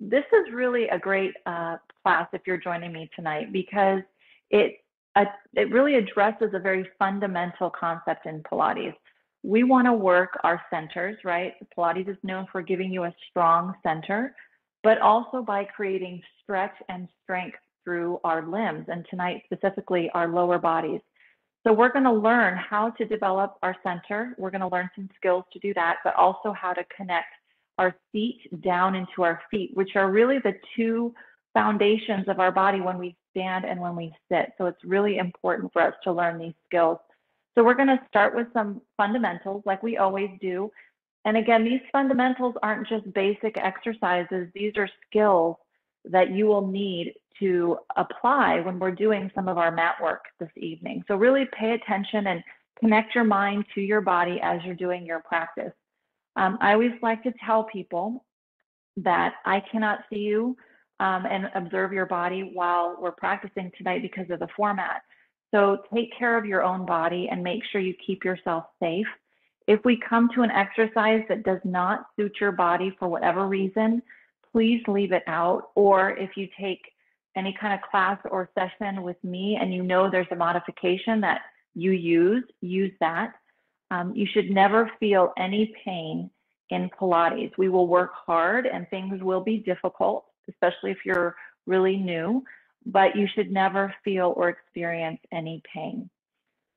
this is really a great class if you're joining me tonight, because it it really addresses a very fundamental concept in Pilates. We want to work our centers, right? Pilates is known for giving you a strong center, but also by creating stretch and strength through our limbs, and tonight specifically our lower bodies. So we're going to learn how to develop our center. We're going to learn some skills to do that, but also how to connect our feet down into our feet, which are really the two foundations of our body when we stand and when we sit. So it's really important for us to learn these skills. So we're going to start with some fundamentals like we always do. And again, these fundamentals aren't just basic exercises. These are skills that you will need to apply when we're doing some of our mat work this evening. So really pay attention and connect your mind to your body as you're doing your practice. I always like to tell people that I cannot see you and observe your body while we're practicing tonight because of the format. So take care of your own body and make sure you keep yourself safe. If we come to an exercise that does not suit your body for whatever reason, please leave it out. Or if you take any kind of class or session with me and you know there's a modification that you use that. You should never feel any pain in Pilates. We will work hard and things will be difficult, especially if you're really new, but you should never feel or experience any pain.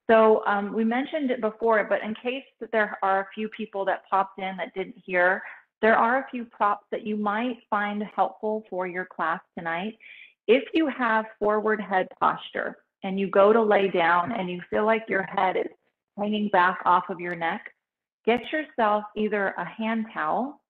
So we mentioned it before, but in case that there are a few people that popped in that didn't hear, there are a few props that you might find helpful for your class tonight. If you have forward head posture and you go to lay down and you feel like your head is hanging back off of your neck, get yourself either a hand towel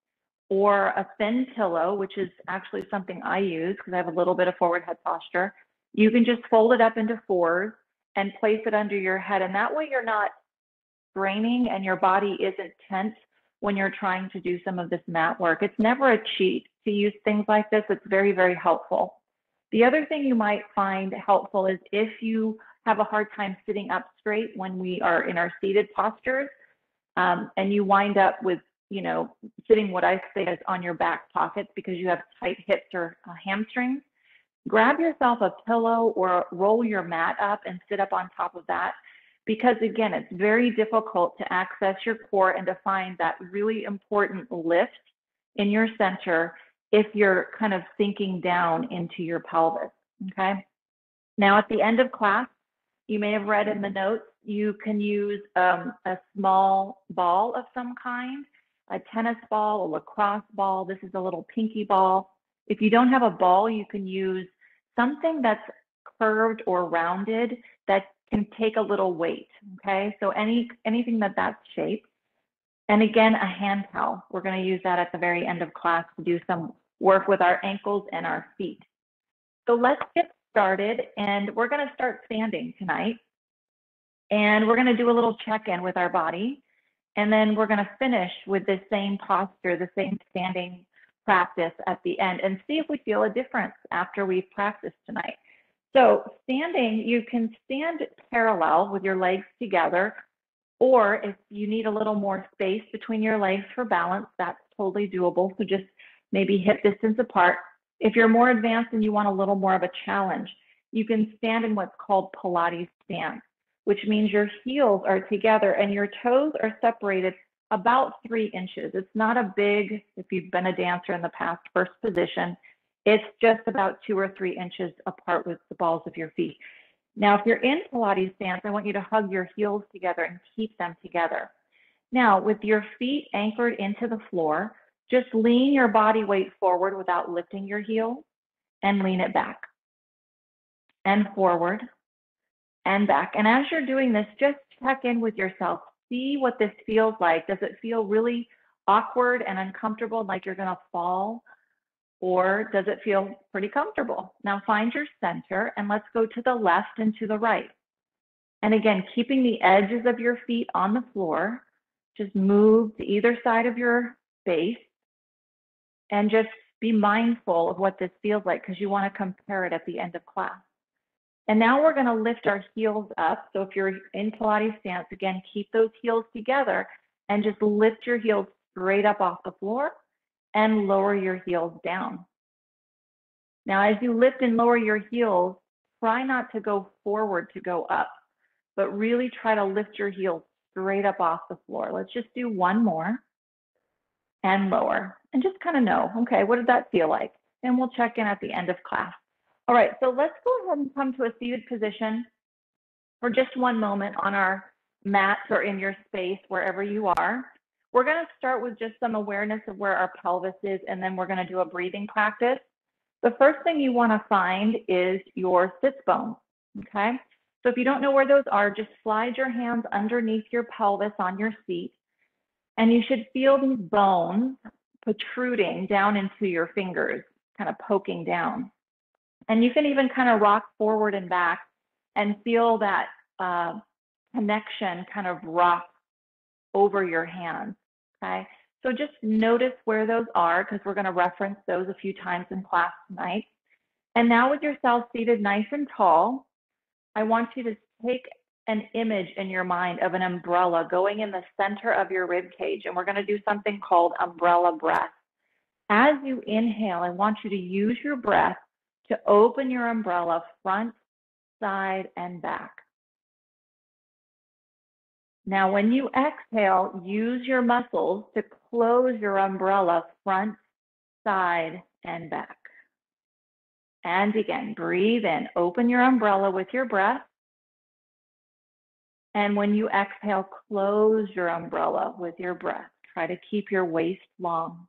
or a thin pillow, which is actually something I use because I have a little bit of forward head posture. You can just fold it up into fours and place it under your head. And that way you're not straining and your body isn't tense when you're trying to do some of this mat work. It's never a cheat to use things like this. It's very, very helpful. The other thing you might find helpful is if you have a hard time sitting up straight when we are in our seated postures, and you wind up with, sitting what I say is on your back pockets because you have tight hips or hamstrings, grab yourself a pillow or roll your mat up and sit up on top of that. Because again, it's very difficult to access your core and to find that really important lift in your center if you're kind of sinking down into your pelvis, okay? Now at the end of class, you may have read in the notes, you can use a small ball of some kind, a tennis ball, a lacrosse ball. This is a little pinky ball. If you don't have a ball, you can use something that's curved or rounded that can take a little weight, okay? So anything that's shaped. And again, a hand towel. We're going to use that at the very end of class to do some work with our ankles and our feet. So let's get started, and we're going to start standing tonight. And we're going to do a little check-in with our body, and then we're going to finish with the same posture, the same standing practice at the end, and see if we feel a difference after we've practiced tonight. So standing, you can stand parallel with your legs together, or if you need a little more space between your legs for balance, that's totally doable. So just maybe hip distance apart. If you're more advanced and you want a little more of a challenge, you can stand in what's called Pilates Stance, which means your heels are together and your toes are separated about 3 inches. It's not a big, if you've been a dancer in the past, first position. It's just about 2 or 3 inches apart with the balls of your feet. Now, if you're in Pilates Stance, I want you to hug your heels together and keep them together. Now, with your feet anchored into the floor, just lean your body weight forward without lifting your heel and lean it back and forward and back. And as you're doing this, just check in with yourself. See what this feels like. Does it feel really awkward and uncomfortable, like you're going to fall? Or does it feel pretty comfortable? Now find your center and let's go to the left and to the right. And again, keeping the edges of your feet on the floor, just move to either side of your base and just be mindful of what this feels like because you want to compare it at the end of class. And now we're going to lift our heels up. So if you're in Pilates Stance, again, keep those heels together and just lift your heels straight up off the floor and lower your heels down. Now, as you lift and lower your heels, try not to go forward to go up, but really try to lift your heels straight up off the floor. Let's just do one more and lower and just kind of know, okay, what did that feel like? And we'll check in at the end of class. All right, so let's go ahead and come to a seated position for just one moment on our mats or in your space, wherever you are. We're going to start with just some awareness of where our pelvis is, and then we're going to do a breathing practice. The first thing you want to find is your sits bones, okay? So if you don't know where those are, just slide your hands underneath your pelvis on your seat, and you should feel these bones protruding down into your fingers, kind of poking down. And you can even kind of rock forward and back and feel that connection kind of rock over your hands, okay? So just notice where those are, because we're going to reference those a few times in class tonight. And now with yourself seated nice and tall, I want you to take an image in your mind of an umbrella going in the center of your rib cage, and we're going to do something called umbrella breath. As you inhale, I want you to use your breath to open your umbrella front, side, and back. Now, when you exhale, use your muscles to close your umbrella front, side, and back. And again, breathe in, open your umbrella with your breath. And when you exhale, close your umbrella with your breath. Try to keep your waist long.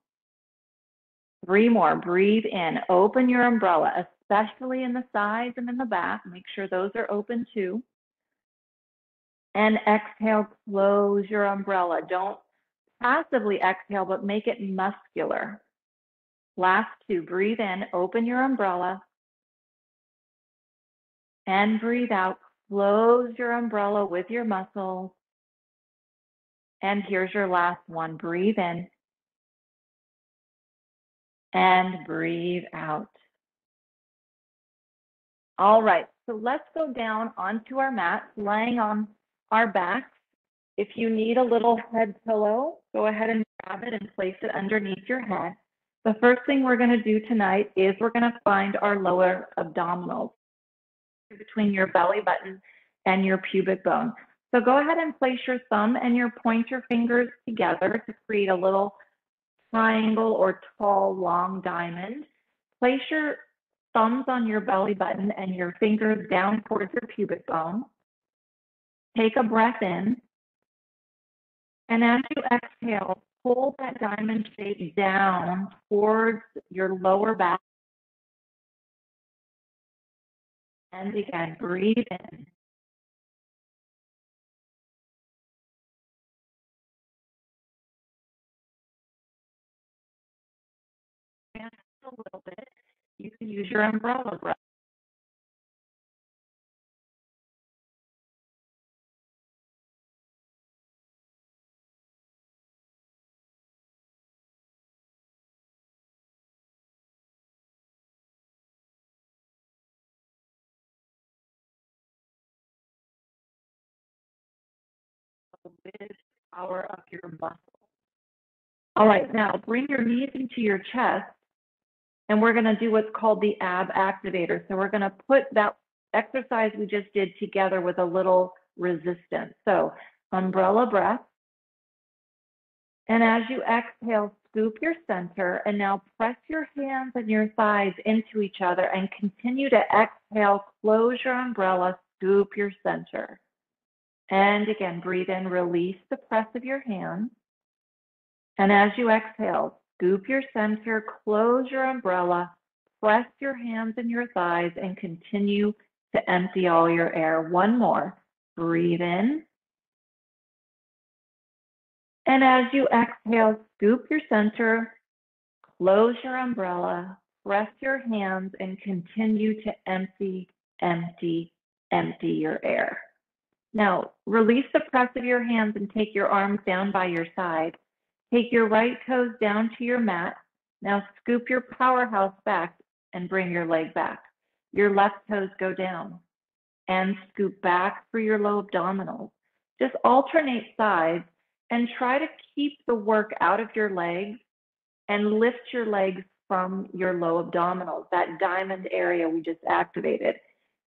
3 more, breathe in, open your umbrella, especially in the sides and in the back. Make sure those are open too. And exhale, close your umbrella. Don't passively exhale, but make it muscular. Last 2, breathe in, open your umbrella. And breathe out, close your umbrella with your muscles. And here's your last one, breathe in. And breathe out. All right, so let's go down onto our mat, laying on our backs. If you need a little head pillow, go ahead and grab it and place it underneath your head. The first thing we're going to do tonight is we're going to find our lower abdominals between your belly button and your pubic bone. So go ahead and place your thumb and your pointer fingers together to create a little triangle or tall, long diamond. Place your thumbs on your belly button and your fingers down towards your pubic bone. Take a breath in. And as you exhale, pull that diamond shape down towards your lower back. And again, breathe in. And a little bit, you can use your umbrella breath. With power of your muscle. All right, now bring your knees into your chest, and we're going to do what's called the ab activator. So we're going to put that exercise we just did together with a little resistance. So umbrella breath. And as you exhale, scoop your center, and now press your hands and your thighs into each other and continue to exhale, close your umbrella, scoop your center. And again, breathe in, release the press of your hands. And as you exhale, scoop your center, close your umbrella, press your hands and your thighs, and continue to empty all your air. One more. Breathe in. And as you exhale, scoop your center, close your umbrella, press your hands, and continue to empty, empty, empty your air. Now, release the press of your hands and take your arms down by your side. Take your right toes down to your mat. Now scoop your powerhouse back and bring your leg back. Your left toes go down and scoop back for your low abdominals. Just alternate sides and try to keep the work out of your legs and lift your legs from your low abdominals, that diamond area we just activated.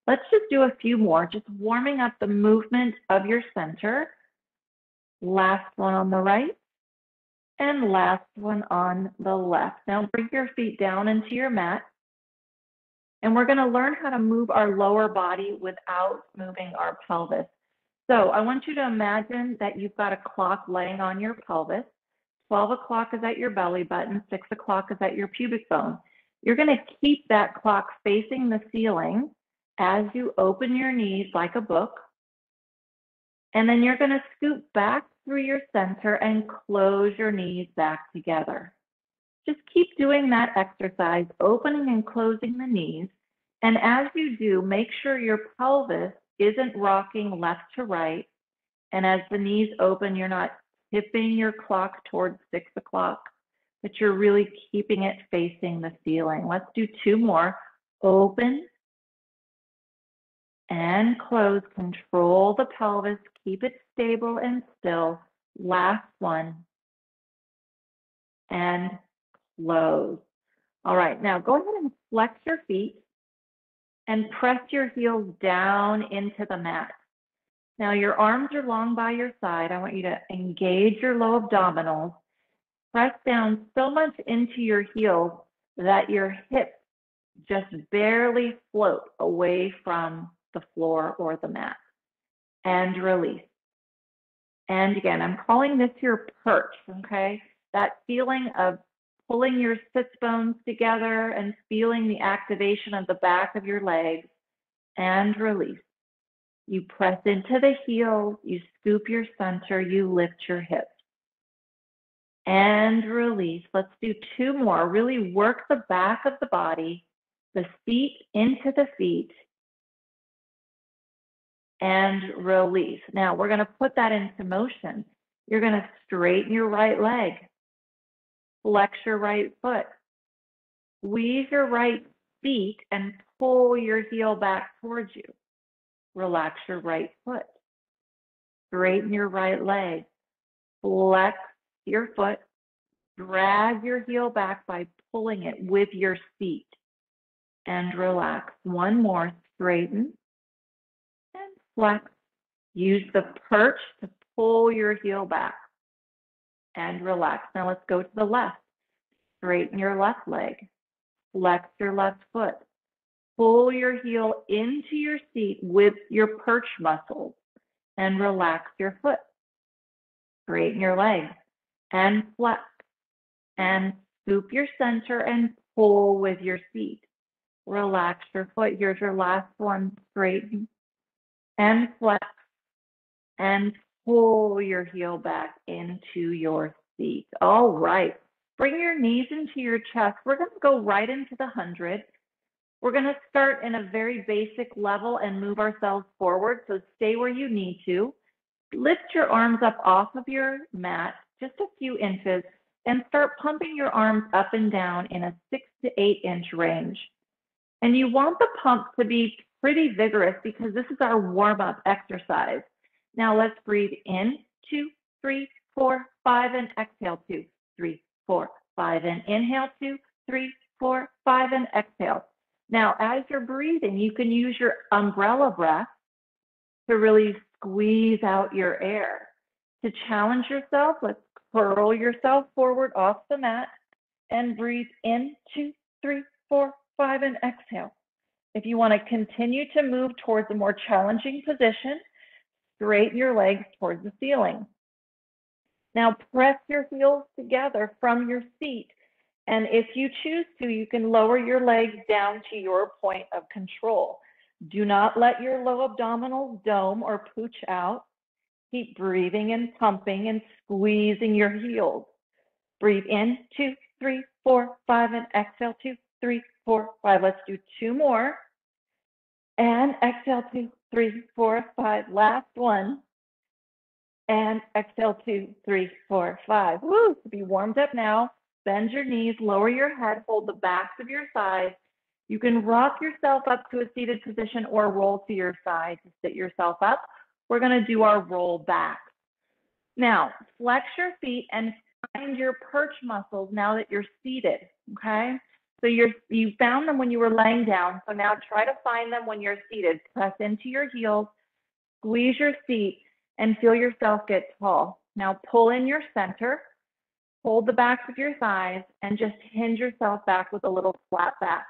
Let's just do a few more, just warming up the movement of your center. Last one on the right and last one on the left. Now bring your feet down into your mat. And we're going to learn how to move our lower body without moving our pelvis. So I want you to imagine that you've got a clock laying on your pelvis. 12 o'clock is at your belly button, 6 o'clock is at your pubic bone. You're going to keep that clock facing the ceiling as you open your knees like a book. And then you're going to scoop back through your center and close your knees back together. Just keep doing that exercise, opening and closing the knees. And as you do, make sure your pelvis isn't rocking left to right. And as the knees open, you're not tipping your clock towards 6 o'clock, but you're really keeping it facing the ceiling. Let's do 2 more. Open and close. Control the pelvis. Keep it stable and still. Last one. And close. All right, now go ahead and flex your feet and press your heels down into the mat. Now your arms are long by your side. I want you to engage your low abdominals. Press down so much into your heels that your hips just barely float away from the floor or the mat. And release. And again, I'm calling this your perch, okay? That feeling of pulling your sits bones together and feeling the activation of the back of your legs, and release. You press into the heels, you scoop your center, you lift your hips. And release. Let's do 2 more. Really work the back of the body, the feet into the feet, and release. Now we're going to put that into motion. You're going to straighten your right leg, flex your right foot, squeeze your right feet and pull your heel back towards you. Relax your right foot, straighten your right leg, flex your foot, drag your heel back by pulling it with your feet, and relax. 1 more, straighten and flex. Use the perch to pull your heel back and relax. Now let's go to the left. Straighten your left leg, flex your left foot, pull your heel into your seat with your perch muscles and relax your foot. Straighten your legs and flex and scoop your center and pull with your seat. Relax your foot. Here's your last one. Straighten and flex and pull your heel back into your seat. All right. Bring your knees into your chest. We're going to go right into the 100. We're going to start in a very basic level and move ourselves forward. So stay where you need to. Lift your arms up off of your mat just a few inches and start pumping your arms up and down in a 6 to 8 inch range. And you want the pump to be pretty vigorous because this is our warm-up exercise. Now let's breathe in, 2, 3, 4, 5, and exhale, 2, 3, 4, 5, and inhale, 2, 3, 4, 5, and exhale. Now, as you're breathing, you can use your umbrella breath to really squeeze out your air. To challenge yourself, let's curl yourself forward off the mat and breathe in, 2, 3, 4, 5, and exhale. If you want to continue to move towards a more challenging position, straighten your legs towards the ceiling. Now press your heels together from your seat. And if you choose to, you can lower your legs down to your point of control. Do not let your low abdominals dome or pooch out. Keep breathing and pumping and squeezing your heels. Breathe in, 2, 3, 4, 5, and exhale, 2, 3, 4, 5. Let's do 2 more. And exhale, 2, 3, 4, 5. Last one. And exhale, 2, 3, 4, 5. Woo! To be warmed up now. Bend your knees, lower your head, hold the backs of your thighs. You can rock yourself up to a seated position or roll to your side to sit yourself up. We're going to do our roll back. Now, flex your feet and find your perch muscles now that you're seated, okay? So you found them when you were laying down. So now try to find them when you're seated. Press into your heels, squeeze your seat, and feel yourself get tall. Now pull in your center, hold the backs of your thighs, and just hinge yourself back with a little flat back.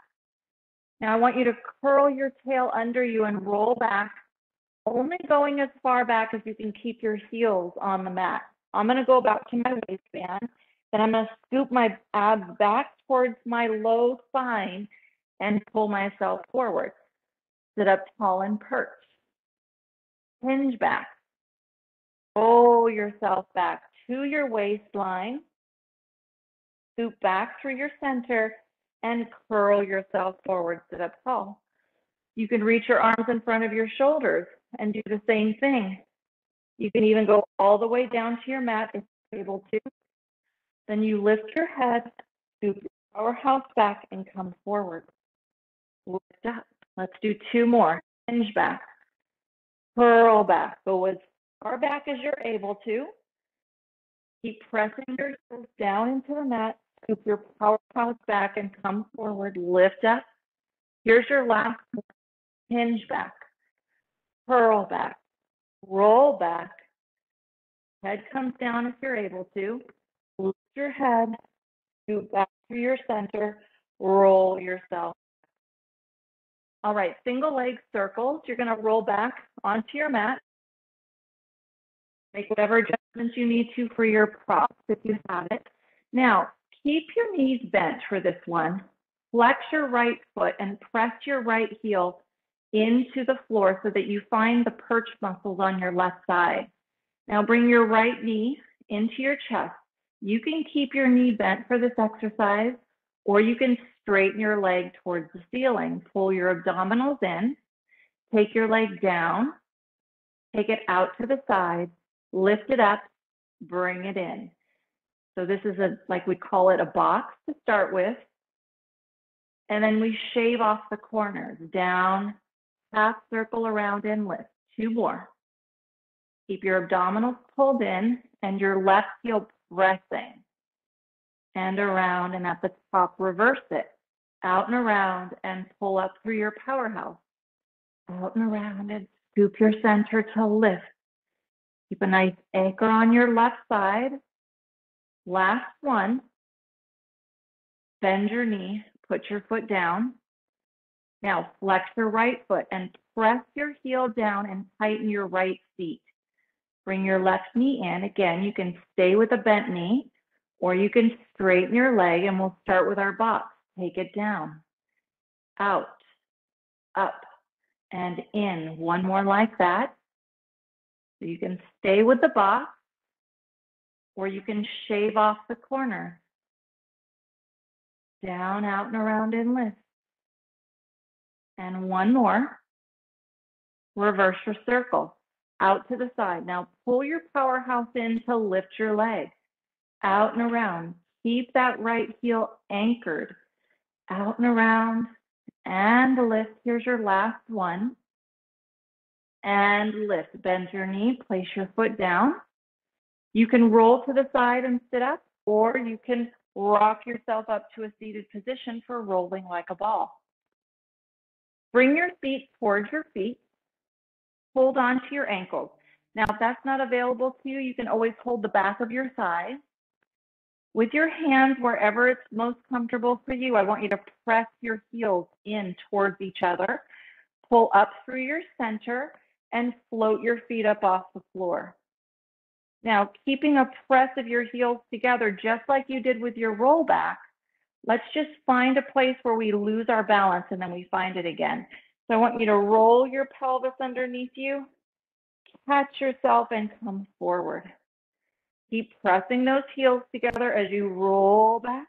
Now I want you to curl your tail under you and roll back, only going as far back as you can keep your heels on the mat. I'm going to go back to my waistband. Then I'm going to scoop my abs back towards my low spine and pull myself forward. Sit up tall and perch. Hinge back. Roll yourself back to your waistline. Scoop back through your center and curl yourself forward. Sit up tall. You can reach your arms in front of your shoulders and do the same thing. You can even go all the way down to your mat if you're able to. Then you lift your head, scoop your powerhouse back, and come forward. Lift up. Let's do two more. Hinge back. Curl back. Go as far back as you're able to. Keep pressing your heels down into the mat. Scoop your powerhouse back and come forward. Lift up. Here's your last one. Hinge back. Curl back. Roll back. Head comes down if you're able to. Lift your head. Scoop back to your center, roll yourself. All right, single leg circles. You're going to roll back onto your mat. Make whatever adjustments you need to for your props if you have it. Now, keep your knees bent for this one. Flex your right foot and press your right heel into the floor so that you find the perch muscles on your left side. Now, bring your right knee into your chest. You can keep your knee bent for this exercise, or you can straighten your leg towards the ceiling. Pull your abdominals in, take your leg down, take it out to the side, lift it up, bring it in. So this is like we call it a box to start with. And then we shave off the corners, down, half circle around and lift. Two more. Keep your abdominals pulled in and your left heel pressing. And around, and at the top, reverse it. Out and around, and pull up through your powerhouse. Out and around, and scoop your center to lift. Keep a nice anchor on your left side. Last one. Bend your knee, put your foot down. Now flex your right foot and press your heel down and tighten your right feet. Bring your left knee in. Again, you can stay with a bent knee, or you can straighten your leg, and we'll start with our box. Take it down, out, up, and in. One more like that. So you can stay with the box, or you can shave off the corner. Down, out, and around, and lift. And one more. Reverse your circle. Out to the side. Now pull your powerhouse in to lift your leg. Out and around. Keep that right heel anchored. Out and around. And lift. Here's your last one. And lift. Bend your knee. Place your foot down. You can roll to the side and sit up, or you can rock yourself up to a seated position for rolling like a ball. Bring your feet towards your feet. Hold on to your ankles. Now, if that's not available to you, you can always hold the back of your thigh. With your hands wherever it's most comfortable for you, I want you to press your heels in towards each other. Pull up through your center and float your feet up off the floor. Now, keeping a press of your heels together, just like you did with your rollback, let's just find a place where we lose our balance and then we find it again. So I want you to roll your pelvis underneath you, catch yourself, and come forward. Keep pressing those heels together as you roll back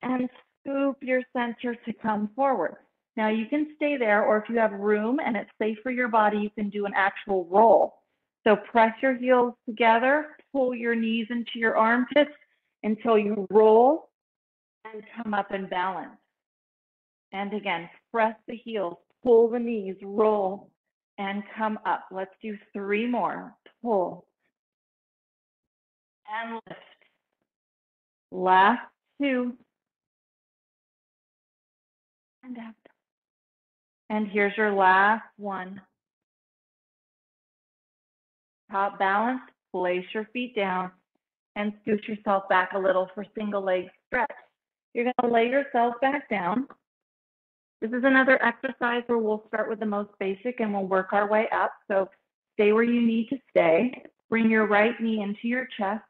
and scoop your center to come forward. Now you can stay there, or if you have room and it's safe for your body, you can do an actual roll. So press your heels together, pull your knees into your armpits until you roll and come up and balance. And again, press the heels, pull the knees, roll, and come up. Let's do three more. Pull and lift. Last two. and up. And here's your last one. Top balance, place your feet down and scoot yourself back a little for single leg stretch. You're going to lay yourself back down. This is another exercise where we'll start with the most basic and we'll work our way up. So stay where you need to stay. Bring your right knee into your chest.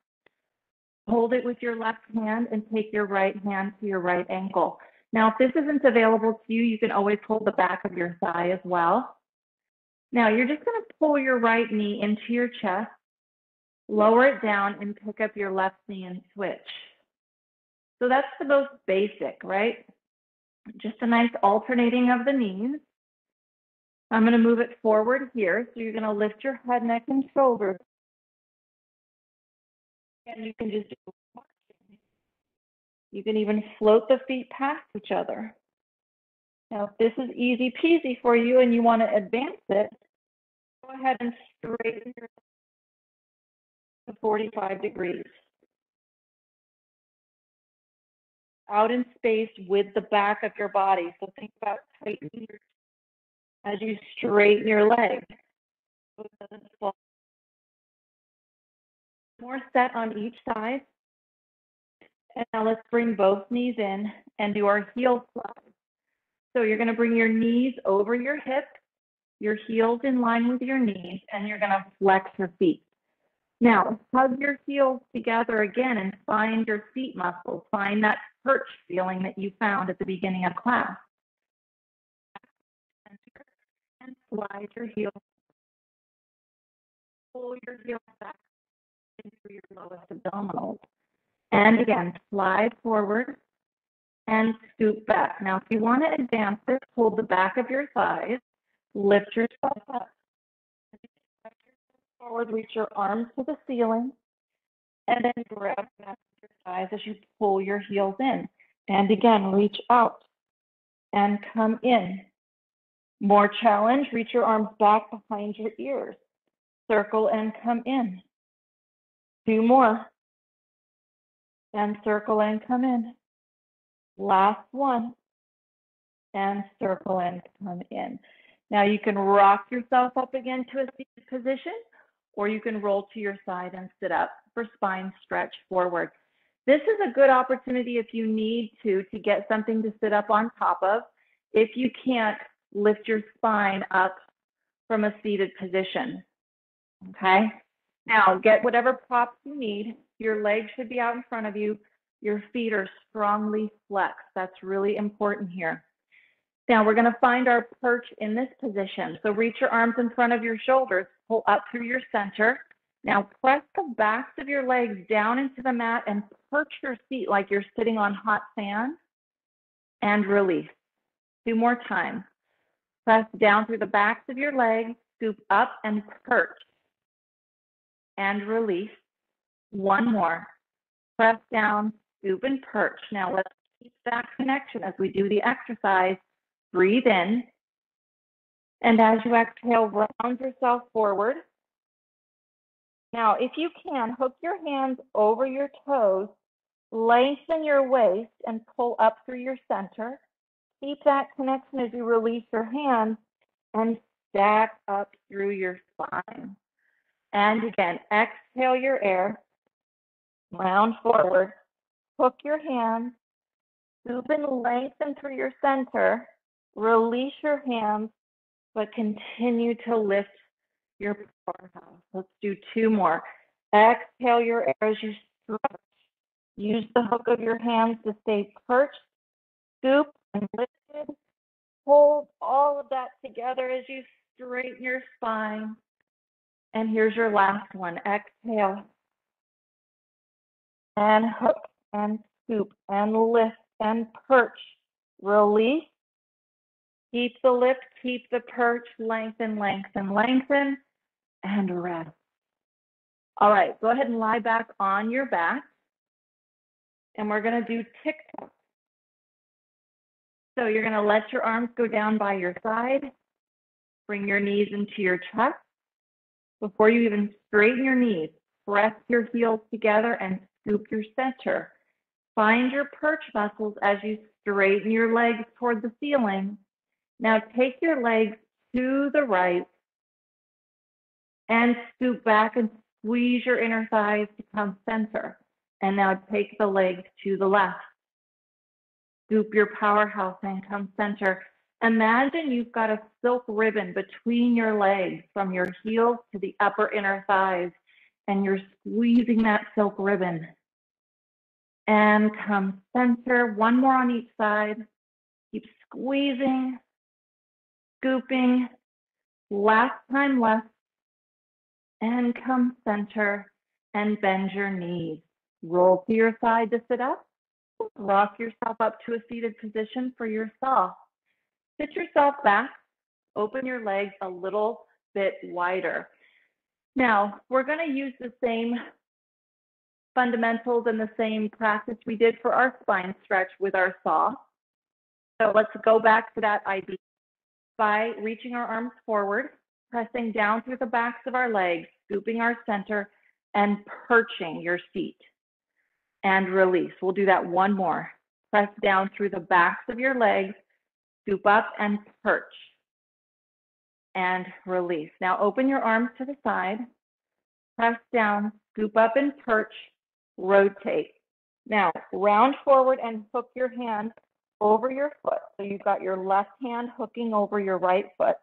Hold it with your left hand and take your right hand to your right ankle. Now, if this isn't available to you, you can always hold the back of your thigh as well. Now, you're just going to pull your right knee into your chest, lower it down, and pick up your left knee and switch. So that's the most basic, right? Just a nice alternating of the knees. I'm going to move it forward here. So you're going to lift your head, neck, and shoulders. And you can just do marching. You can even float the feet past each other. Now, if this is easy peasy for you and you want to advance it, go ahead and straighten your to 45 degrees. Out in space with the back of your body. So think about tightening as you straighten your leg. So it doesn't fall. More set on each side. And now let's bring both knees in and do our heel slide. So you're going to bring your knees over your hips, your heels in line with your knees, and you're going to flex your feet. Now, hug your heels together again and find your seat muscles. Find that perch feeling that you found at the beginning of class. And slide your heels. Pull your heels back into your lowest abdominals. And again, slide forward and scoop back. Now, if you want to advance this, hold the back of your thighs, lift yourself up. Forward, reach your arms to the ceiling, and then grab the back of your thighs as you pull your heels in. And again, reach out and come in. More challenge, reach your arms back behind your ears. Circle and come in. 2 more. And circle and come in. Last one. And circle and come in. Now you can rock yourself up again to a seated position, or you can roll to your side and sit up for spine stretch forward. This is a good opportunity if you need to get something to sit up on top of. If you can't, lift your spine up from a seated position. Okay? Now get whatever props you need. Your legs should be out in front of you. Your feet are strongly flexed. That's really important here. Now we're going to find our perch in this position. So reach your arms in front of your shoulders, pull up through your center. Now press the backs of your legs down into the mat and perch your feet like you're sitting on hot sand and release. 2 more times. Press down through the backs of your legs, scoop up and perch and release. 1 more. Press down, scoop and perch. Now let's keep that connection as we do the exercise. Breathe in, and as you exhale, round yourself forward. Now, if you can, hook your hands over your toes, lengthen your waist, and pull up through your center. Keep that connection as you release your hands and stack up through your spine. And again, exhale your air, round forward, hook your hands, scoop and lengthen through your center. Release your hands, but continue to lift your powerhouse. Let's do 2 more. Exhale your air as you stretch. Use the hook of your hands to stay perched, scoop and lifted. Hold all of that together as you straighten your spine. And here's your last one. Exhale. And hook and scoop and lift and perch. Release. Keep the lift, keep the perch, lengthen, lengthen, lengthen, and rest. All right, go ahead and lie back on your back. And we're going to do tic-tac. So you're going to let your arms go down by your side. Bring your knees into your chest. Before you even straighten your knees, press your heels together and scoop your center. Find your perch muscles as you straighten your legs toward the ceiling. Now take your legs to the right and scoop back and squeeze your inner thighs to come center. And now take the legs to the left. Scoop your powerhouse and come center. Imagine you've got a silk ribbon between your legs from your heels to the upper inner thighs, and you're squeezing that silk ribbon. And come center. One more on each side. Keep squeezing, scooping. Last time left. And come center and bend your knees. Roll to your side to sit up. Rock yourself up to a seated position for your saw. Sit yourself back. Open your legs a little bit wider. Now, we're going to use the same fundamentals and the same practice we did for our spine stretch with our saw. So let's go back to that idea by reaching our arms forward, pressing down through the backs of our legs, scooping our center, and perching your seat. And release. We'll do that one more. Press down through the backs of your legs, scoop up and perch. And release. Now open your arms to the side, press down, scoop up and perch, rotate. Now round forward and hook your hand over your foot. So you've got your left hand hooking over your right foot.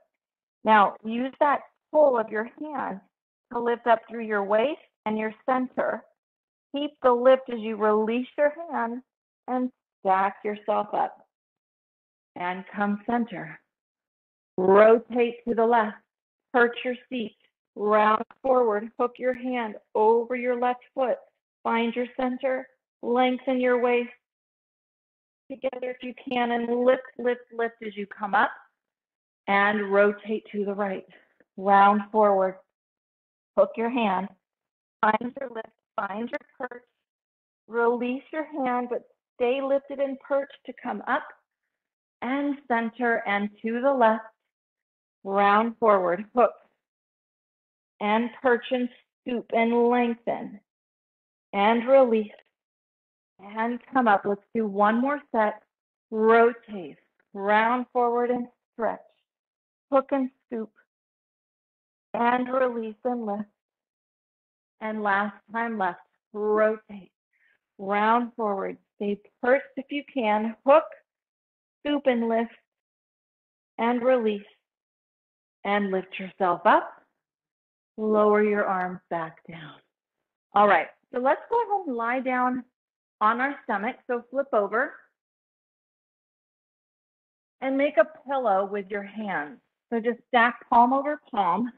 Now use that pull of your hand to lift up through your waist and your center. Keep the lift as you release your hand and stack yourself up. And come center. Rotate to the left. Perch your seat. Round forward. Hook your hand over your left foot. Find your center. Lengthen your waist together if you can. And lift, lift, lift as you come up. And rotate to the right. Round forward. Hook your hand. Find your lift. Find your perch. Release your hand, but stay lifted and perched to come up and center and to the left. Round forward, hook and perch and scoop and lengthen and release and come up. Let's do one more set. Rotate, round forward and stretch. Hook and scoop and release and lift. And last time left, rotate, round forward. Stay perched if you can. Hook, scoop and lift and release. And lift yourself up. Lower your arms back down. All right, so let's go ahead and lie down on our stomach. So flip over and make a pillow with your hands. So just stack palm over palm,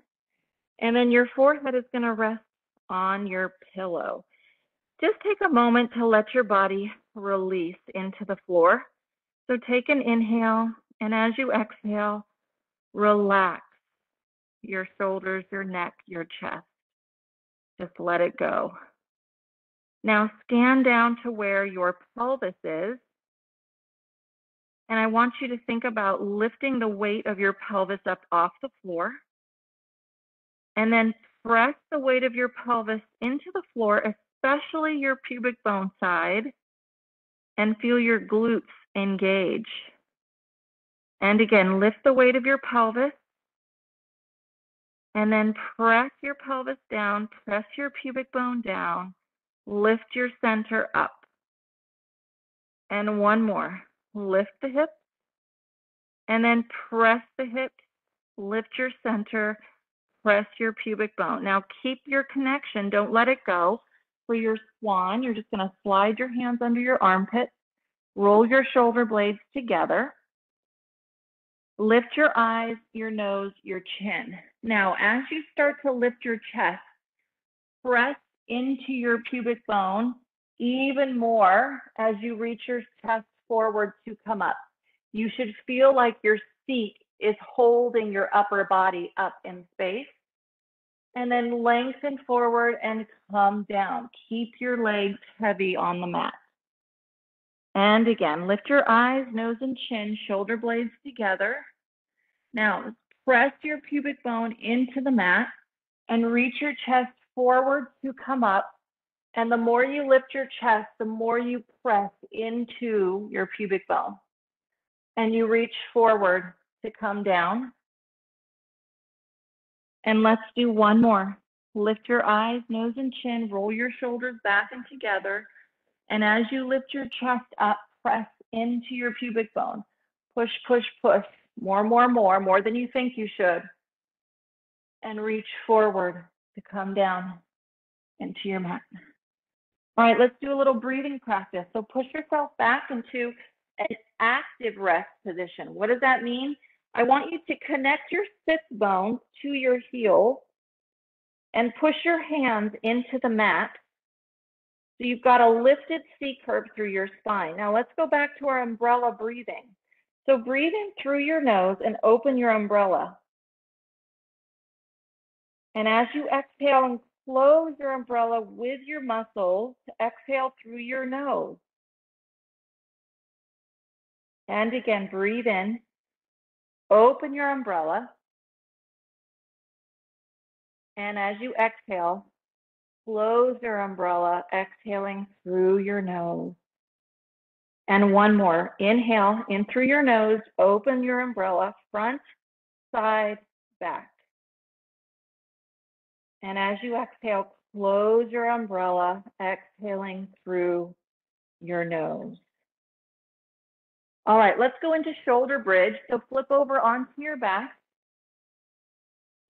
and then your forehead is going to rest on your pillow. Just take a moment to let your body release into the floor. So take an inhale, and as you exhale, relax your shoulders, your neck, your chest. Just let it go. Now scan down to where your pelvis is. And I want you to think about lifting the weight of your pelvis up off the floor. And then press the weight of your pelvis into the floor, especially your pubic bone side, and feel your glutes engage. And again, lift the weight of your pelvis. And then press your pelvis down, press your pubic bone down, lift your center up. And one more, lift the hips, and then press the hips, lift your center, press your pubic bone. Now keep your connection, don't let it go. For your swan, you're just gonna slide your hands under your armpits, roll your shoulder blades together, lift your eyes, your nose, your chin. Now, as you start to lift your chest, press into your pubic bone even more as you reach your chest forward to come up. You should feel like your seat is holding your upper body up in space. And then lengthen forward and come down. Keep your legs heavy on the mat. And again, lift your eyes, nose, and chin, shoulder blades together. Now, press your pubic bone into the mat and reach your chest forward to come up. And the more you lift your chest, the more you press into your pubic bone. And you reach forward to come down. And let's do one more. Lift your eyes, nose, and chin. Roll your shoulders back and together. And as you lift your chest up, press into your pubic bone. Push, push, push. More than you think you should. And reach forward to come down into your mat. All right, let's do a little breathing practice. So push yourself back into an active rest position. What does that mean? I want you to connect your sit bones to your heels and push your hands into the mat. So you've got a lifted C curve through your spine. Now let's go back to our umbrella breathing. So breathe in through your nose and open your umbrella. And as you exhale and close your umbrella with your muscles, exhale through your nose. And again, breathe in, open your umbrella. And as you exhale, close your umbrella, exhaling through your nose. And one more, inhale in through your nose, open your umbrella, front, side, back. And as you exhale, close your umbrella, exhaling through your nose. All right, let's go into shoulder bridge. So flip over onto your back.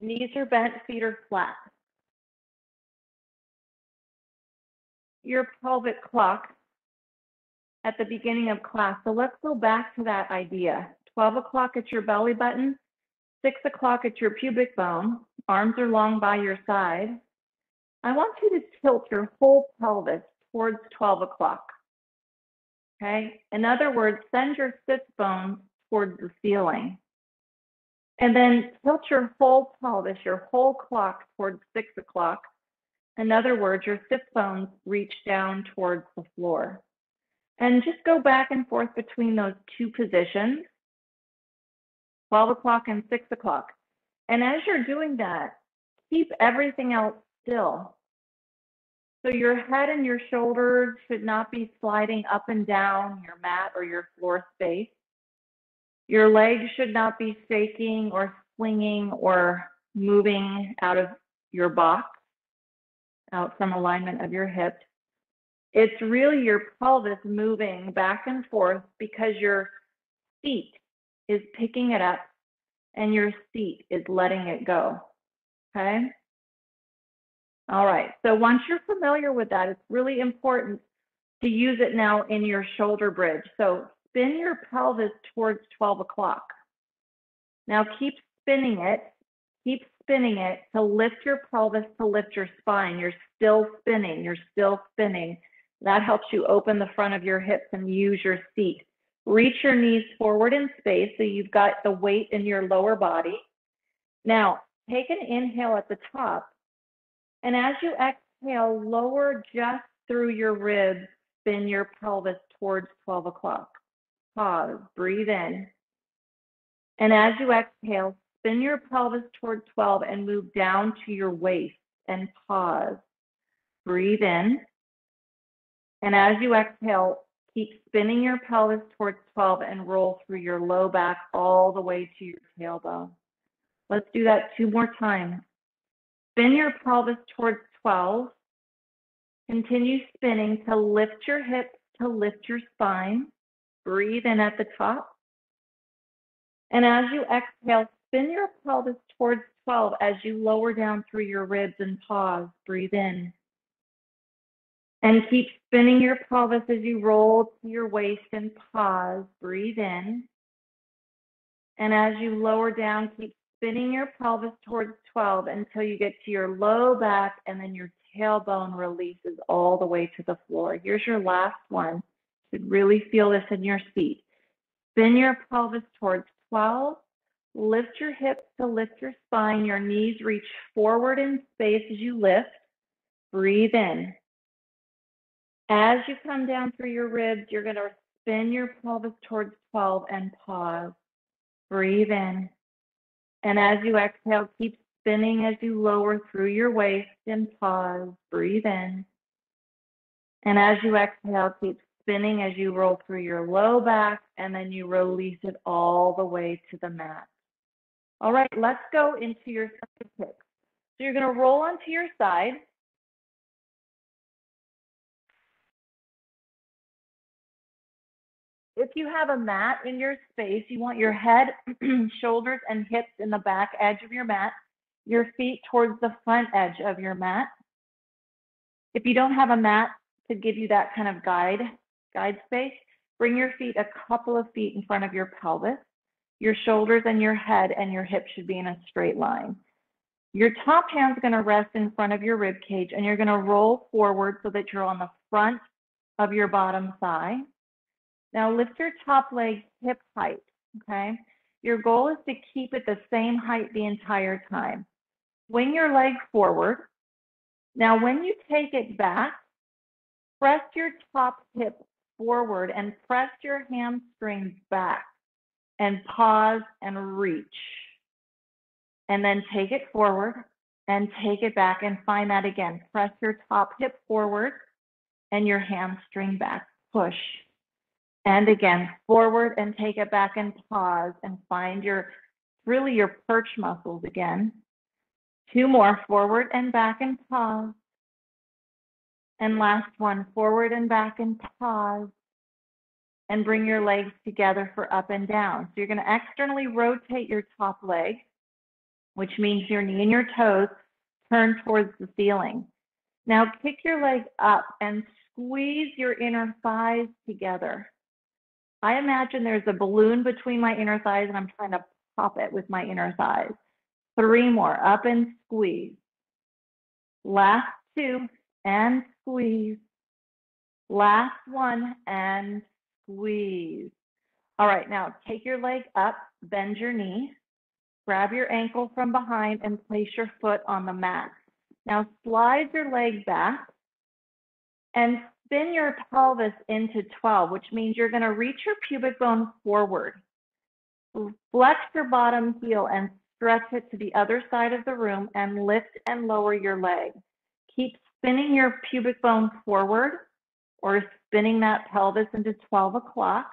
Knees are bent, feet are flat. Your pelvic clock at the beginning of class. So let's go back to that idea. 12 o'clock at your belly button, 6 o'clock at your pubic bone. Arms are long by your side. I want you to tilt your whole pelvis towards 12 o'clock. Okay? In other words, send your sit bones towards the ceiling. And then tilt your whole pelvis, your whole clock towards 6 o'clock. In other words, your sit bones reach down towards the floor. And just go back and forth between those two positions, 12 o'clock and 6 o'clock. And as you're doing that, keep everything else still. So your head and your shoulders should not be sliding up and down your mat or your floor space. Your legs should not be shaking or swinging or moving out of your box, out from alignment of your hips. It's really your pelvis moving back and forth because your seat is picking it up and your seat is letting it go, okay? All right, so once you're familiar with that, it's really important to use it now in your shoulder bridge. So spin your pelvis towards 12 o'clock. Now keep spinning it to lift your pelvis, to lift your spine. You're still spinning. That helps you open the front of your hips and use your seat. Reach your knees forward in space so you've got the weight in your lower body. Now, take an inhale at the top, and as you exhale, lower just through your ribs, spin your pelvis towards 12 o'clock. Pause, breathe in. And as you exhale, spin your pelvis towards 12 and move down to your waist and pause. Breathe in. And as you exhale, keep spinning your pelvis towards 12 and roll through your low back all the way to your tailbone. Let's do that 2 more times. Spin your pelvis towards 12. Continue spinning to lift your hips, to lift your spine. Breathe in at the top. And as you exhale, spin your pelvis towards 12 as you lower down through your ribs and pause. Breathe in. And keep spinning your pelvis as you roll to your waist and pause. Breathe in. And as you lower down, keep spinning your pelvis towards 12 until you get to your low back, and then your tailbone releases all the way to the floor. Here's your last one. You should really feel this in your seat. Spin your pelvis towards 12. Lift your hips to lift your spine. Your knees reach forward in space as you lift. Breathe in. As you come down through your ribs, you're going to spin your pelvis towards 12 and pause. Breathe in. And as you exhale, keep spinning as you lower through your waist and pause. Breathe in. And as you exhale, keep spinning as you roll through your low back, and then you release it all the way to the mat. All right, let's go into your side kicks. So you're going to roll onto your side. If you have a mat in your space, you want your head, shoulders, and hips in the back edge of your mat, your feet towards the front edge of your mat. If you don't have a mat to give you that kind of guide space, bring your feet a couple of feet in front of your pelvis. Your shoulders and your head and your hips should be in a straight line. Your top hand's going to rest in front of your rib cage, and you're going to roll forward so that you're on the front of your bottom thigh. Now lift your top leg hip height, okay? Your goal is to keep it the same height the entire time. Swing your leg forward. Now when you take it back, press your top hip forward and press your hamstring back and pause and reach. And then take it forward and take it back and find that again. Press your top hip forward and your hamstring back. Push. And again, forward and take it back and pause and find really your perch muscles again. 2 more, forward and back and pause. And last one, forward and back and pause. And bring your legs together for up and down. So you're going to externally rotate your top leg, which means your knee and your toes turn towards the ceiling. Now kick your leg up and squeeze your inner thighs together. I imagine there's a balloon between my inner thighs and I'm trying to pop it with my inner thighs. 3 more, up and squeeze. Last 2 and squeeze. Last 1 and squeeze. All right, now take your leg up, bend your knee, grab your ankle from behind and place your foot on the mat. Now slide your leg back and spin your pelvis into 12, which means you're going to reach your pubic bone forward. Flex your bottom heel and stretch it to the other side of the room and lift and lower your leg. Keep spinning your pubic bone forward or spinning that pelvis into 12 o'clock.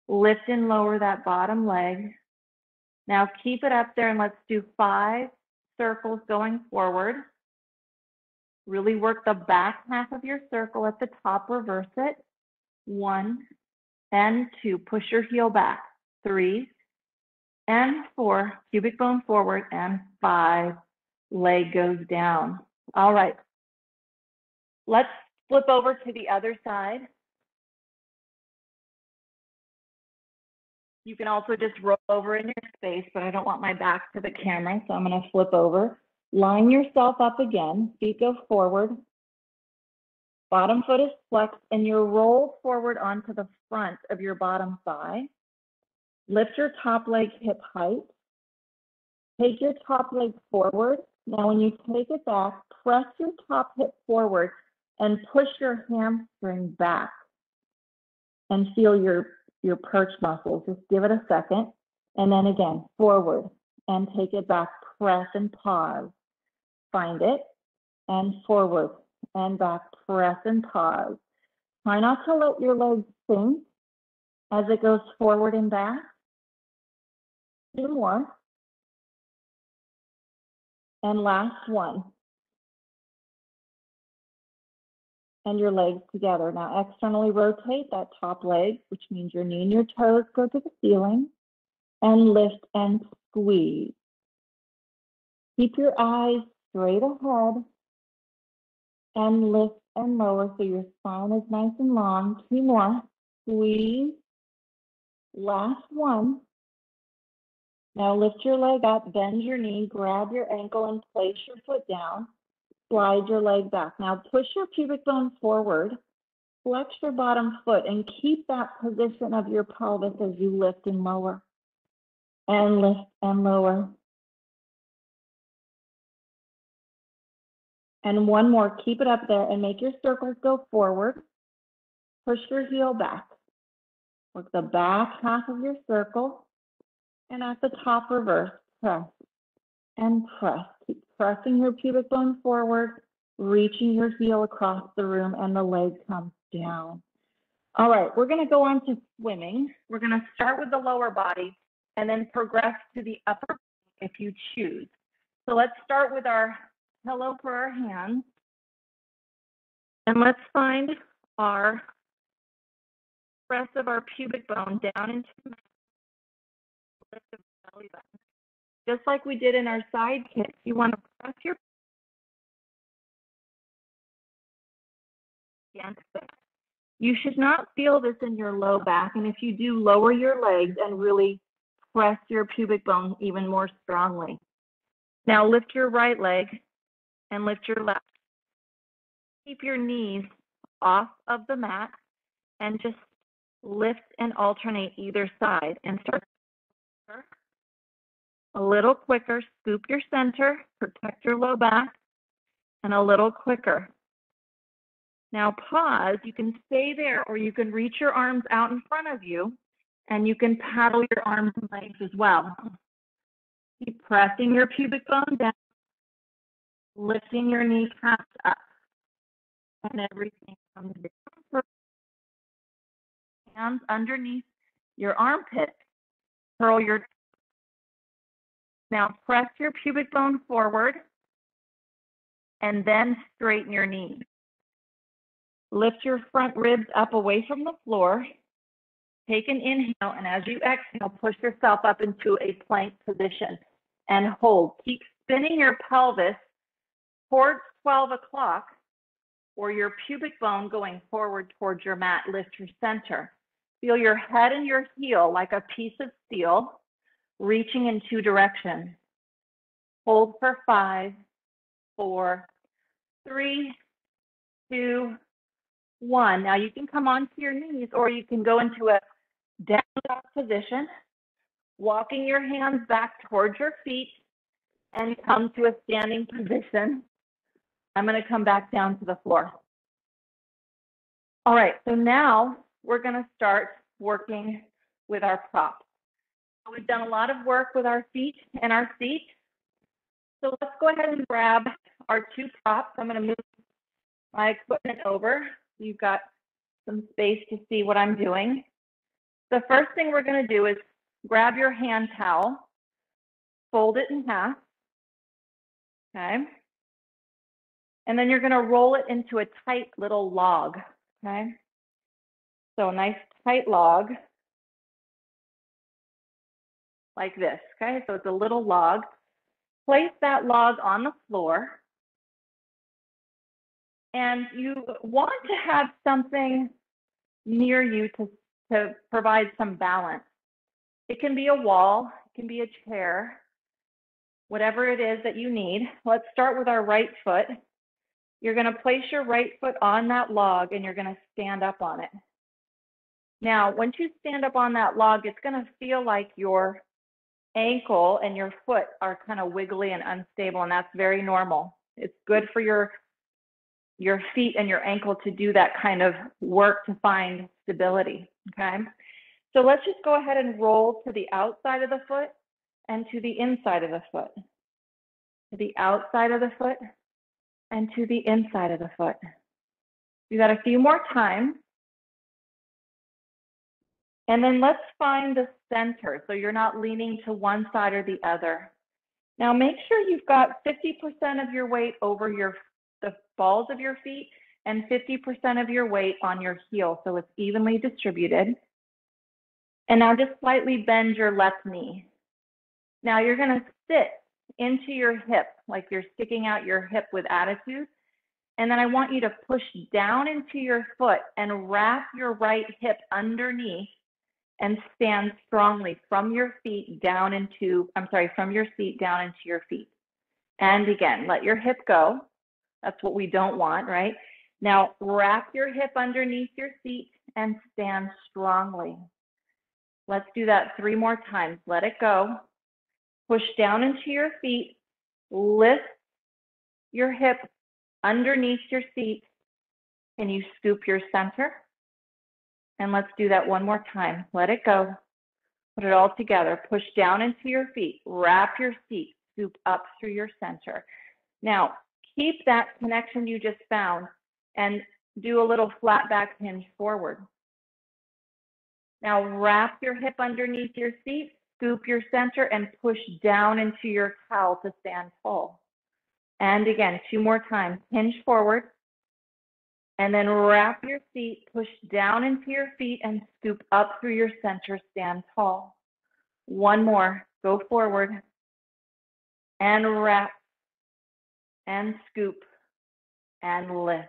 Lift and lower that bottom leg. Now keep it up there and let's do 5 circles going forward. Really work the back half of your circle at the top, reverse it. 1 and 2, push your heel back. 3 and 4, pubic bone forward, and 5, leg goes down. All right, let's flip over to the other side. You can also just roll over in your space, but I don't want my back to the camera, so I'm going to flip over. Line yourself up again, feet go forward. Bottom foot is flexed, and you roll forward onto the front of your bottom thigh. Lift your top leg hip height. Take your top leg forward. Now when you take it back, press your top hip forward and push your hamstring back. And feel your perch muscles. Just give it a second. And then again, forward and take it back. Press and pause. Find it. And forward and back. Press and pause. Try not to let your legs sink as it goes forward and back. 2 more. And last one. And your legs together. Now externally rotate that top leg, which means your knee and your toes go to the ceiling, and lift and squeeze. Keep your eyes straight ahead and lift and lower so your spine is nice and long. 2 more. Squeeze. Last one. Now lift your leg up, bend your knee, grab your ankle and place your foot down. Slide your leg back. Now push your pubic bone forward. Flex your bottom foot and keep that position of your pelvis as you lift and lower. And lift and lower. And 1 more. Keep it up there and make your circles go forward. Push your heel back. Work the back half of your circle. And at the top, reverse. Press and press. Keep pressing your pubic bone forward reaching your heel across the room, and the leg comes down. All right, we're going to go on to swimming. We're going to start with the lower body and then progress to the upper body if you choose. So let's start with our pillow for our hands. And let's find our press of our pubic bone down into the belly button. Just like we did in our side kick, you want to press your against that. You should not feel this in your low back, and if you do, lower your legs and really press your pubic bone even more strongly. Now lift your right leg and lift your left. Keep your knees off of the mat and just lift and alternate either side and start a little quicker. Scoop your center, protect your low back, and a little quicker. Now pause. You can stay there, or you can reach your arms out in front of you and you can paddle your arms and legs as well. Keep pressing your pubic bone down, lifting your kneecaps up, and everything comes down. Hands underneath your armpit. Curl your. Now press your pubic bone forward and then straighten your knees. Lift your front ribs up away from the floor. Take an inhale, and as you exhale, push yourself up into a plank position and hold. Keep spinning your pelvis towards 12 o'clock, or your pubic bone going forward towards your mat. Lift your center. Feel your head and your heel like a piece of steel reaching in two directions. Hold for 5, 4, 3, 2, 1. Now you can come onto your knees, or you can go into a down dog position, walking your hands back towards your feet and come to a standing position. I'm going to come back down to the floor. All right, so now we're going to start working with our props. So we've done a lot of work with our feet and our seat. So let's go ahead and grab our 2 props. I'm going to move my equipment over. You've got some space to see what I'm doing. The first thing we're going to do is grab your hand towel, fold it in half, okay? And then you're going to roll it into a tight little log, okay? So a nice tight log like this, okay? So it's a little log. Place that log on the floor. And you want to have something near you to provide some balance. It can be a wall, it can be a chair, whatever it is that you need. Let's start with our right foot. You're going to place your right foot on that log and you're going to stand up on it. Now, once you stand up on that log, it's going to feel like your ankle and your foot are kind of wiggly and unstable, and that's very normal. It's good for your feet and your ankle to do that kind of work to find stability, okay? So let's just go ahead and roll to the outside of the foot and to the inside of the foot. To the outside of the foot and to the inside of the foot. Do that a few more times. And then let's find the center, so you're not leaning to one side or the other. Now make sure you've got 50% of your weight over the balls of your feet and 50% of your weight on your heel, so it's evenly distributed. And now just slightly bend your left knee. Now you're going to sit into your hip, like you're sticking out your hip with attitude. And then I want you to push down into your foot and wrap your right hip underneath and stand strongly from your feet down into, from your seat down into your feet. And again, let your hip go. That's what we don't want, right? Now wrap your hip underneath your seat and stand strongly. Let's do that 3 more times. Let it go. Push down into your feet. Lift your hip underneath your seat. And you scoop your center. And let's do that 1 more time. Let it go. Put it all together. Push down into your feet. Wrap your seat. Scoop up through your center. Now, keep that connection you just found and do a little flat back hinge forward. Now wrap your hip underneath your seat, scoop your center, and push down into your towel to stand tall. And again, 2 more times. Hinge forward, and then wrap your seat, push down into your feet, and scoop up through your center, stand tall. 1 more. Go forward, and wrap, and scoop, and lift.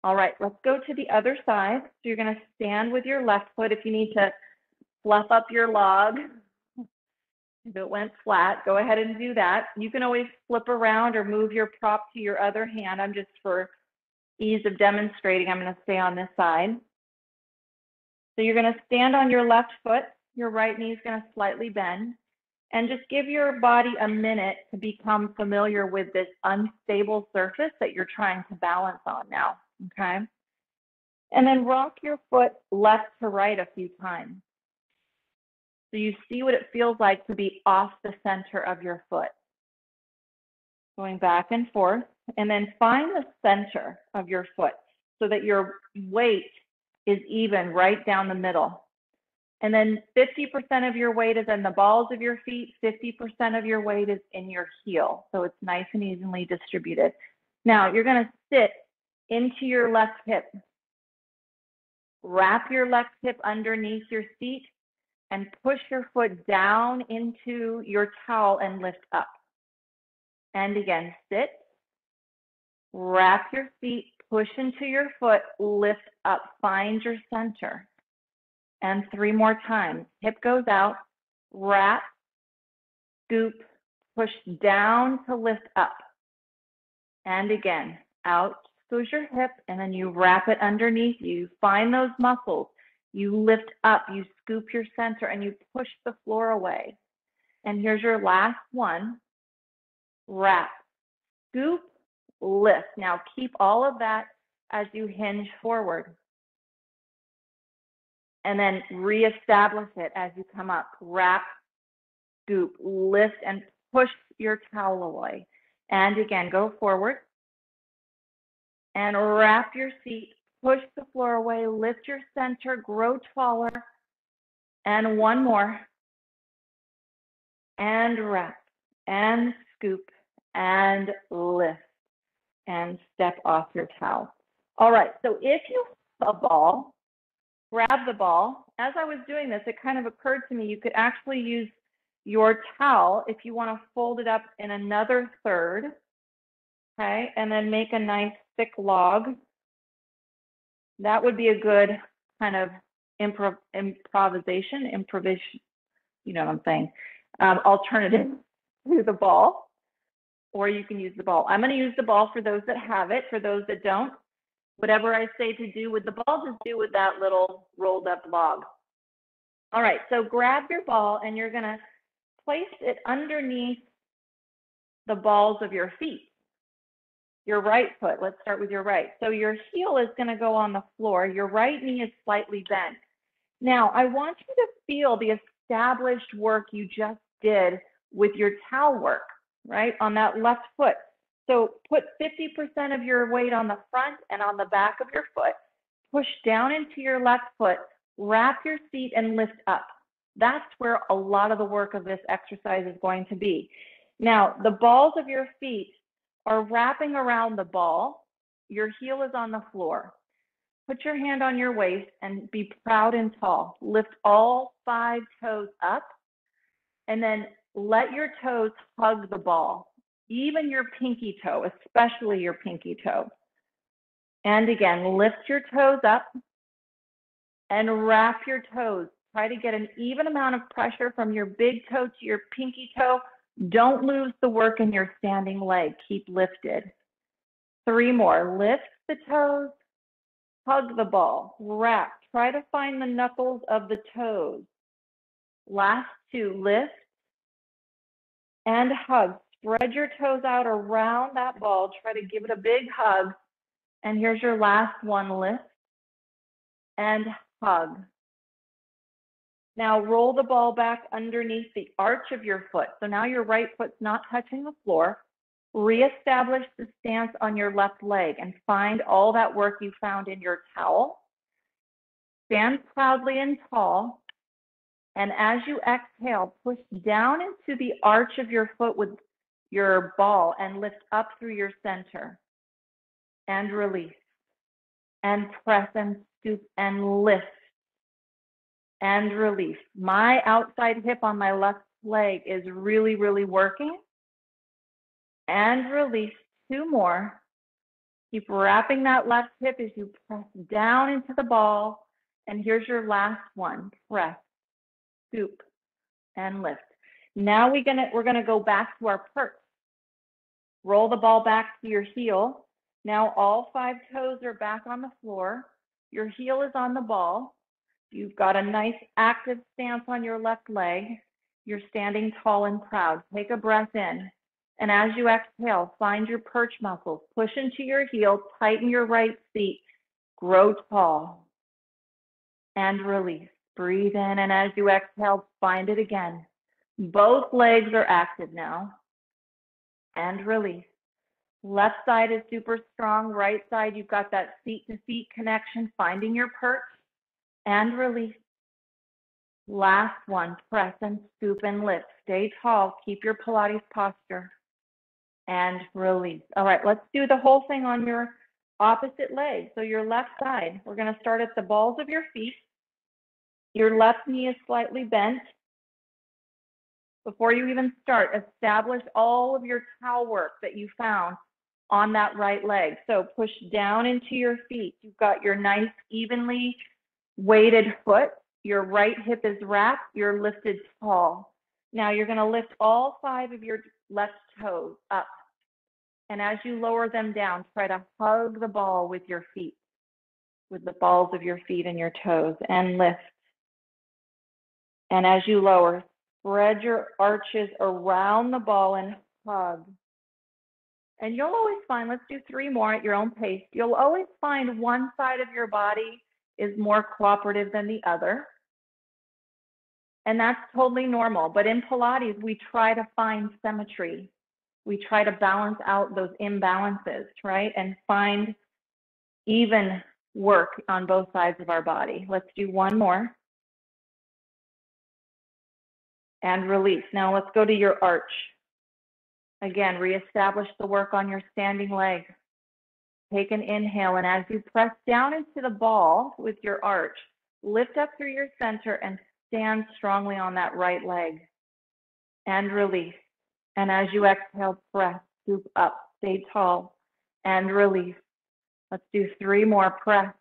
All right, let's go to the other side. So you're going to stand with your left foot. If you need to fluff up your log, if it went flat, go ahead and do that. You can always flip around or move your prop to your other hand. I'm just, for ease of demonstrating, I'm going to stay on this side. So you're going to stand on your left foot. Your right knee is going to slightly bend. And just give your body a minute to become familiar with this unstable surface that you're trying to balance on now, okay? And then rock your foot left to right a few times. So you see what it feels like to be off the center of your foot. Going back and forth, and then find the center of your foot so that your weight is even right down the middle. And then 50% of your weight is in the balls of your feet, 50% of your weight is in your heel. So it's nice and evenly distributed. Now you're going to sit into your left hip. Wrap your left hip underneath your seat and push your foot down into your towel and lift up. And again, sit, wrap your feet, push into your foot, lift up, find your center. And 3 more times. Hip goes out, wrap, scoop, push down to lift up. And again, out goes your hip, and then you wrap it underneath you. Find those muscles. You lift up, you scoop your center, and you push the floor away. And here's your last one. Wrap, scoop, lift. Now keep all of that as you hinge forward. And then reestablish it as you come up. Wrap, scoop, lift, and push your towel away. And again, go forward. And wrap your seat, push the floor away, lift your center, grow taller. And 1 more. And wrap, and scoop, and lift, and step off your towel. All right, so if you have a ball, grab the ball. As I was doing this, it kind of occurred to me you could actually use your towel if you want to fold it up in another third, okay, and then make a nice thick log. That would be a good kind of improvisation, you know what I'm saying, alternative to the ball, or you can use the ball. I'm going to use the ball for those that have it. For those that don't, whatever I say to do with the ball, just do with that little rolled up log. All right, so grab your ball and you're going to place it underneath the balls of your feet. Your right foot, let's start with your right. So your heel is going to go on the floor. Your right knee is slightly bent. Now, I want you to feel the established work you just did with your towel work, right, on that left foot. So put 50% of your weight on the front and on the back of your foot. Push down into your left foot, wrap your seat, and lift up. That's where a lot of the work of this exercise is going to be. Now, the balls of your feet are wrapping around the ball. Your heel is on the floor. Put your hand on your waist and be proud and tall. Lift all 5 toes up, and then let your toes hug the ball, even your pinky toe, especially your pinky toe. And again, lift your toes up and wrap your toes. Try to get an even amount of pressure from your big toe to your pinky toe. Don't lose the work in your standing leg. Keep lifted. 3 more. Lift the toes, hug the ball, wrap. Try to find the knuckles of the toes. Last 2, lift and hug. Spread your toes out around that ball. Try to give it a big hug. And here's your last one, lift and hug. Now roll the ball back underneath the arch of your foot. So now your right foot's not touching the floor. Reestablish the stance on your left leg and find all that work you found in your towel. Stand proudly and tall. And as you exhale, push down into the arch of your foot with your ball and lift up through your center. And release. And press and scoop and lift. And release. My outside hip on my left leg is really, really working. And release. 2 more. Keep wrapping that left hip as you press down into the ball. And here's your last one. Press, scoop, and lift. Now we're gonna go back to our perch. Roll the ball back to your heel. Now all 5 toes are back on the floor. Your heel is on the ball. You've got a nice active stance on your left leg. You're standing tall and proud. Take a breath in. And as you exhale, find your perch muscles. Push into your heel, tighten your right seat, grow tall, and release. Breathe in, and as you exhale, find it again. Both legs are active now, and release. Left side is super strong. Right side, you've got that seat-to-seat connection, finding your perch, and release. Last one, press and scoop and lift. Stay tall, keep your Pilates posture. And release. All right, let's do the whole thing on your opposite leg. So your left side, we're going to start at the balls of your feet. Your left knee is slightly bent. Before you even start, establish all of your towel work that you found on that right leg. So push down into your feet. You've got your nice evenly weighted foot. Your right hip is wrapped. You're lifted tall. Now you're going to lift all 5 of your left toes up. And as you lower them down, try to hug the ball with your feet, with the balls of your feet and your toes, and lift. And as you lower, spread your arches around the ball and hug. And you'll always find, let's do 3 more at your own pace. You'll always find one side of your body is more cooperative than the other. And that's totally normal. But in Pilates, we try to find symmetry. We try to balance out those imbalances, right? And find even work on both sides of our body. Let's do 1 more. And release. Now let's go to your arch. Again, reestablish the work on your standing leg. Take an inhale, and as you press down into the ball with your arch, lift up through your center and stand strongly on that right leg. And release. And as you exhale, press, scoop up, stay tall, and release. Let's do 3 more. Press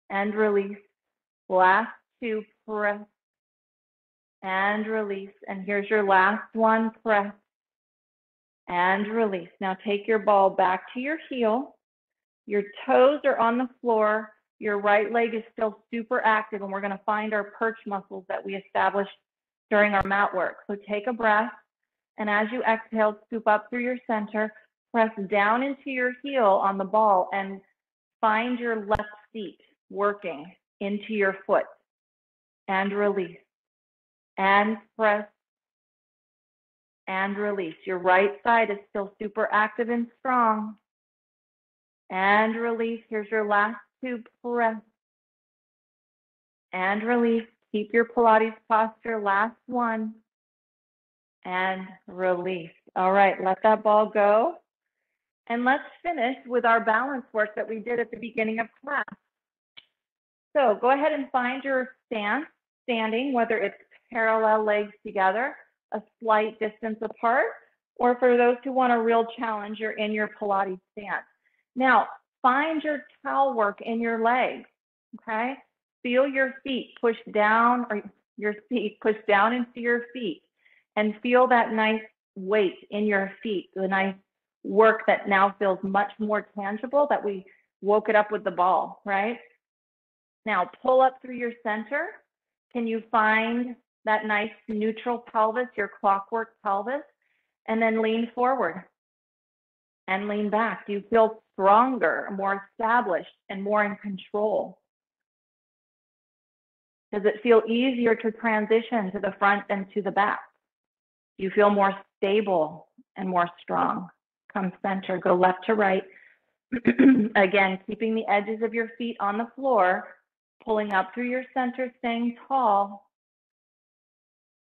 and release. Last 2, press and release. And here's your last one. Press and release. Now take your ball back to your heel. Your toes are on the floor. Your right leg is still super active, and we're going to find our perch muscles that we established during our mat work. So take a breath, and as you exhale, scoop up through your center, press down into your heel on the ball, and find your left seat working into your foot, and release, and press, and release. Your right side is still super active and strong, and release. Here's your last 2, press, and release. Keep your Pilates posture. Last one, and release. All right, let that ball go. And let's finish with our balance work that we did at the beginning of class. So go ahead and find your stance, standing, whether it's parallel legs together, a slight distance apart, or for those who want a real challenge, you're in your Pilates stance. Now, find your towel work in your legs, okay? Feel your feet push down, or your feet push down into your feet, and feel that nice weight in your feet, the nice work that now feels much more tangible, that we woke it up with the ball, right? Now, pull up through your center. Can you find that nice neutral pelvis, your clockwork pelvis? And then lean forward and lean back. Do you feel stronger, more established, and more in control? Does it feel easier to transition to the front and to the back? Do you feel more stable and more strong. Come center, go left to right. Again, keeping the edges of your feet on the floor, pulling up through your center, staying tall.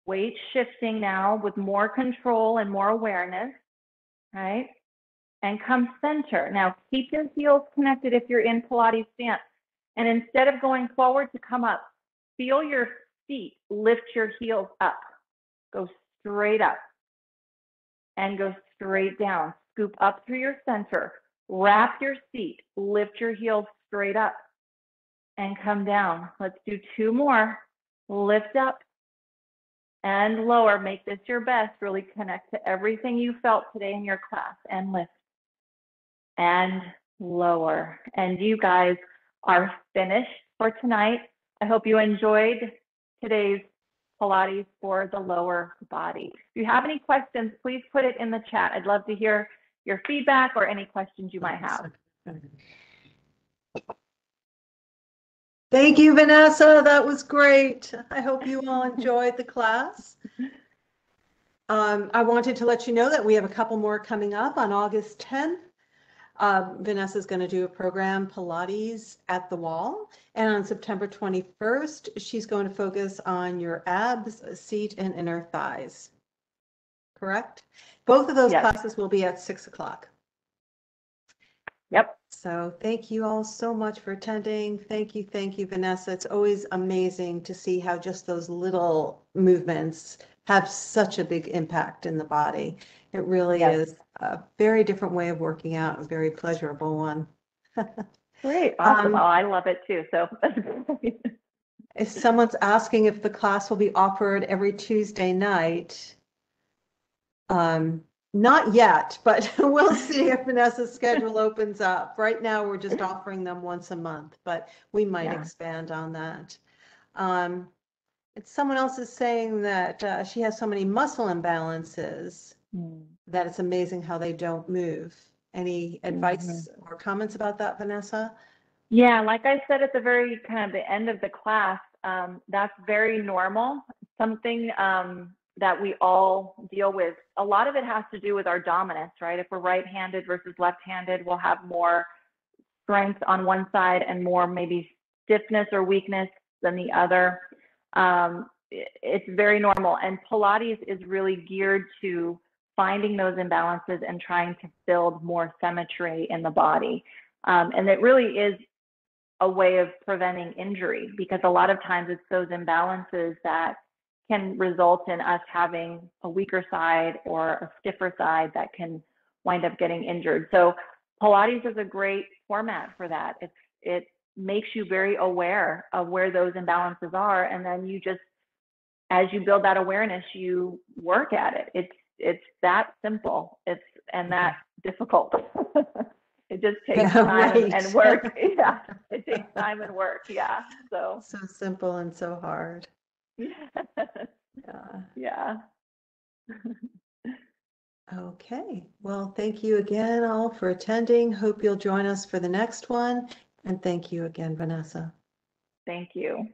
Weight shifting now with more control and more awareness, right? And come center. Now keep your heels connected if you're in Pilates stance. And instead of going forward to come up, feel your feet lift your heels up. Go straight up and go straight down. Scoop up through your center. Wrap your seat. Lift your heels straight up and come down. Let's do 2 more. Lift up and lower. Make this your best. Really connect to everything you felt today in your class, and lift and lower. And you guys are finished for tonight. I hope you enjoyed today's Pilates for the lower body. If you have any questions, please put it in the chat. I'd love to hear your feedback or any questions you might have. Thank you, Vanessa. That was great. I hope you all enjoyed the class. I wanted to let you know that we have a couple more coming up on August 10th. Vanessa is going to do a program, Pilates at the Wall. And on September 21st, she's going to focus on your abs, seat, and inner thighs. Correct? Both of those classes will be at 6 o'clock. Yep. So thank you all so much for attending. Thank you, Vanessa. It's always amazing to see how just those little movements have such a big impact in the body. It really is a very different way of working out, a very pleasurable one. Great, awesome. Oh, I love it too. So if someone's asking if the class will be offered every Tuesday night, not yet, but we'll see if Vanessa's schedule opens up. Right now, we're just offering them once a month, but we might expand on that. Someone else is saying that she has so many muscle imbalances that it's amazing how they don't move. Any advice or comments about that, Vanessa? Yeah, like I said at the very kind of the end of the class, that's very normal. Something that we all deal with. A lot of it has to do with our dominance, right? If we're right-handed versus left-handed, we'll have more strength on one side and more maybe stiffness or weakness than the other. It's very normal. And Pilates is really geared to finding those imbalances and trying to build more symmetry in the body. And it really is a way of preventing injury, because a lot of times it's those imbalances that can result in us having a weaker side or a stiffer side that can wind up getting injured. So Pilates is a great format for that. It makes you very aware of where those imbalances are, and then you just, as you build that awareness, you work at it. It's that simple. And that difficult. It just takes time and work. Yeah, it takes time and work. Yeah. So simple and so hard. Yeah. Okay. Well, thank you again all for attending. Hope you'll join us for the next one. And thank you again, Vanessa. Thank you.